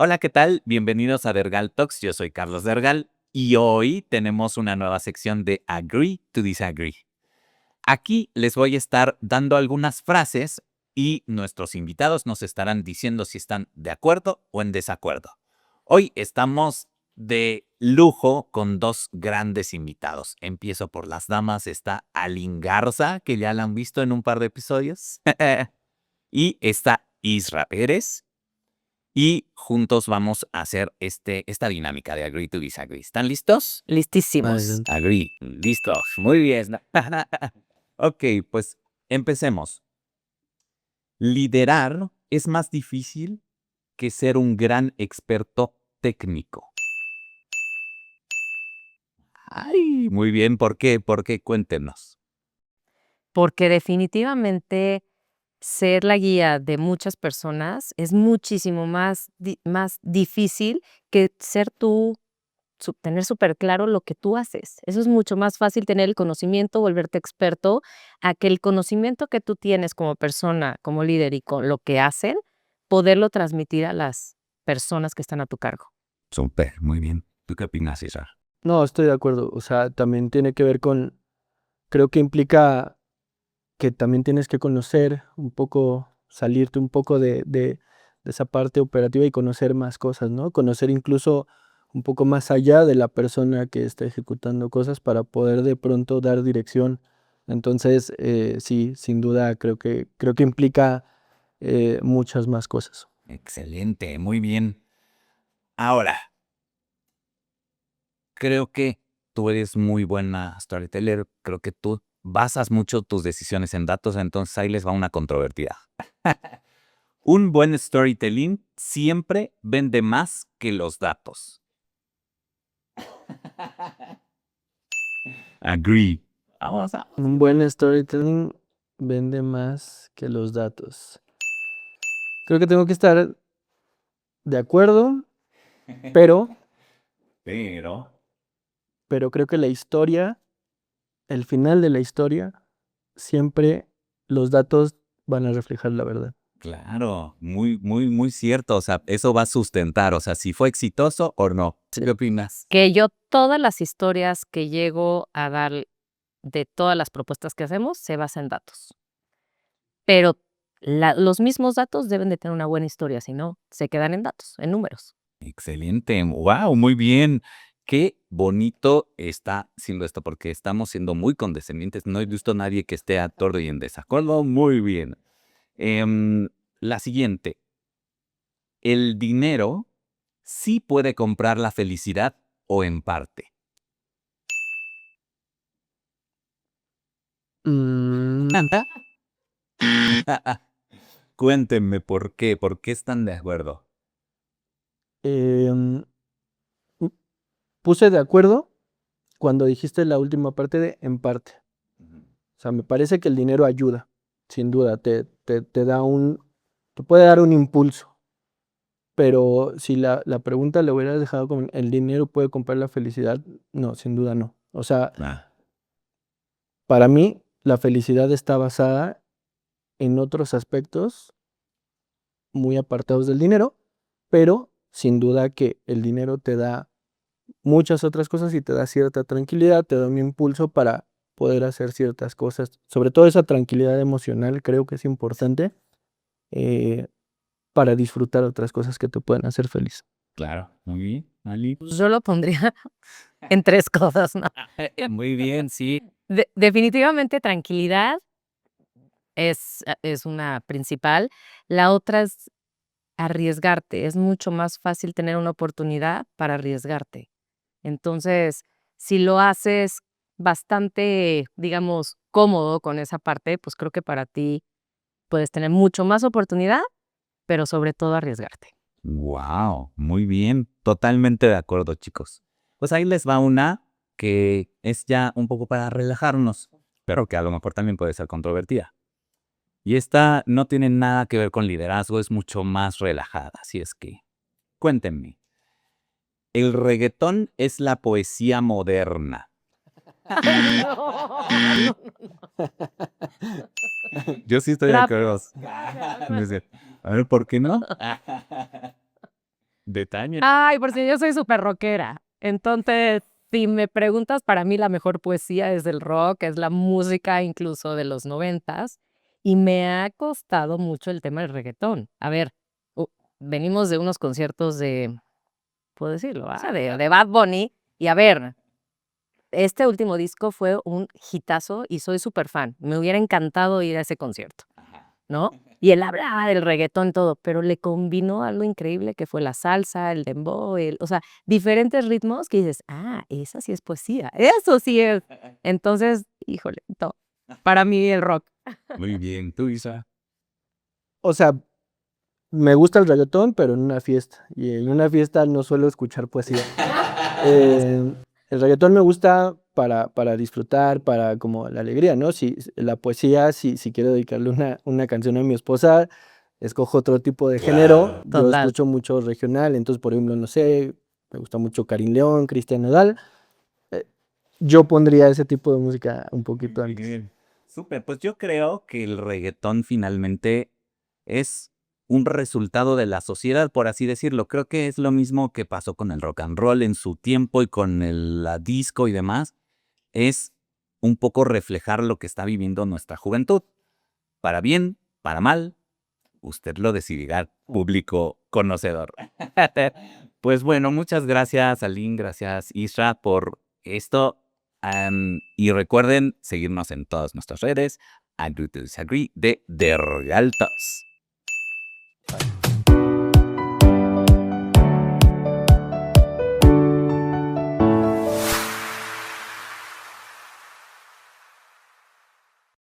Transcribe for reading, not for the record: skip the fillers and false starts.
Hola, ¿qué tal? Bienvenidos a Dergal Talks. Yo soy Carlos Dergal y hoy tenemos una nueva sección de Agree to Disagree. Aquí les voy a estar dando algunas frases y nuestros invitados nos estarán diciendo si están de acuerdo o en desacuerdo. Hoy estamos de lujo con dos grandes invitados. Empiezo por las damas. Está Aline Garza, que ya la han visto en un par de episodios. Y está Isra Pérez. Y juntos vamos a hacer esta dinámica de Agree to Disagree. ¿Están listos? Listísimos. Adelante. Agree. Listos. Muy bien. Ok, pues empecemos. Liderar es más difícil que ser un gran experto técnico. Ay, muy bien. ¿Por qué? ¿Por qué? Cuéntenos. Porque definitivamente ser la guía de muchas personas es muchísimo más difícil que ser tú, tener súper claro lo que tú haces. Eso es mucho más fácil tener el conocimiento, volverte experto, a que el conocimiento que tú tienes como persona, como líder y con lo que hacen, poderlo transmitir a las personas que están a tu cargo. Súper, muy bien. ¿Tú qué opinas, Isra? No, estoy de acuerdo. O sea, también tiene que ver con, creo que implica que también tienes que conocer un poco, salirte un poco de esa parte operativa y conocer más cosas, ¿no? Conocer incluso un poco más allá de la persona que está ejecutando cosas para poder de pronto dar dirección. Entonces, sí, sin duda creo que implica muchas más cosas. Excelente, muy bien. Ahora, creo que tú eres muy buena storyteller. Creo que tú basas mucho tus decisiones en datos, entonces ahí les va una controvertida. Un buen storytelling siempre vende más que los datos. Agree. Vamos a... Un buen storytelling vende más que los datos. Creo que tengo que estar de acuerdo, pero, Pero... pero creo que la historia, el final de la historia, siempre los datos van a reflejar la verdad. Claro, muy cierto. O sea, eso va a sustentar, o sea, si fue exitoso o no. Sí. ¿Qué opinas? Que yo todas las historias que llego a dar de todas las propuestas que hacemos se basan en datos. Pero los mismos datos deben de tener una buena historia, si no, se quedan en datos, en números. Excelente, wow, muy bien. Qué bonito está siendo esto, porque estamos siendo muy condescendientes. No he visto a nadie que esté a todo y en desacuerdo. Muy bien. La siguiente. El dinero sí puede comprar la felicidad o en parte. Mm, Cuéntenme por qué. ¿Por qué están de acuerdo? em, puse de acuerdo cuando dijiste la última parte de en parte. O sea, me parece que el dinero ayuda, sin duda, te da te puede dar un impulso. Pero si la pregunta le hubieras dejado con ¿el dinero puede comprar la felicidad? No, sin duda no. O sea, Ah, para mí la felicidad está basada en otros aspectos muy apartados del dinero, pero sin duda que el dinero te da muchas otras cosas y te da cierta tranquilidad, te da un impulso para poder hacer ciertas cosas. Sobre todo esa tranquilidad emocional creo que es importante eh, para disfrutar otras cosas que te pueden hacer feliz. claro, muy bien, Ali. Pues yo lo pondría en 3 cosas, ¿no? Muy bien, sí. Definitivamente tranquilidad es una principal. La otra es arriesgarte. Es mucho más fácil tener una oportunidad para arriesgarte. Entonces, si lo haces bastante, digamos, cómodo con esa parte, pues creo que para ti puedes tener mucho más oportunidad, pero sobre todo arriesgarte. Wow, muy bien. Totalmente de acuerdo, chicos. Pues ahí les va una que es ya un poco para relajarnos, pero que a lo mejor también puede ser controvertida. Y esta no tiene nada que ver con liderazgo, es mucho más relajada. Así es que, cuéntenme. El reggaetón es la poesía moderna. No. Yo sí estoy de Trap. acuerdo. A ver, ¿por qué no? Detalle. Ay, por si yo soy súper rockera. Entonces, si me preguntas, para mí la mejor poesía es el rock, es la música incluso de los 90s, y me ha costado mucho el tema del reguetón. A ver, venimos de unos conciertos de, puedo decirlo, de Bad Bunny, y a ver, este último disco fue un hitazo y soy súper fan. Me hubiera encantado ir a ese concierto, ¿no? Y él hablaba del reguetón, todo, pero le combinó algo increíble que fue la salsa, el dembow, o sea, diferentes ritmos que dices, esa sí es poesía, eso sí es. Entonces, híjole, para mí el rock. Muy bien, tú, Isa. O sea, me gusta el reggaetón, pero en una fiesta. Y en una fiesta no suelo escuchar poesía. El reggaetón me gusta para disfrutar, para como la alegría, ¿no? Si la poesía, si quiero dedicarle una canción a mi esposa, escojo otro tipo de género. Yo Total. escucho mucho regional, entonces, por ejemplo, no sé, me gusta mucho Karin León, Cristian Nodal. Yo pondría ese tipo de música un poquito Muy antes. bien. Súper, pues yo creo que el reggaetón finalmente es un resultado de la sociedad, por así decirlo. Creo que es lo mismo que pasó con el rock and roll en su tiempo y con la disco y demás. Es un poco reflejar lo que está viviendo nuestra juventud. Para bien, para mal, usted lo decidirá, público conocedor. Pues bueno, muchas gracias, Aline, gracias, Isra, por esto. Y recuerden seguirnos en todas nuestras redes. Agree to Disagree de The Real Talks.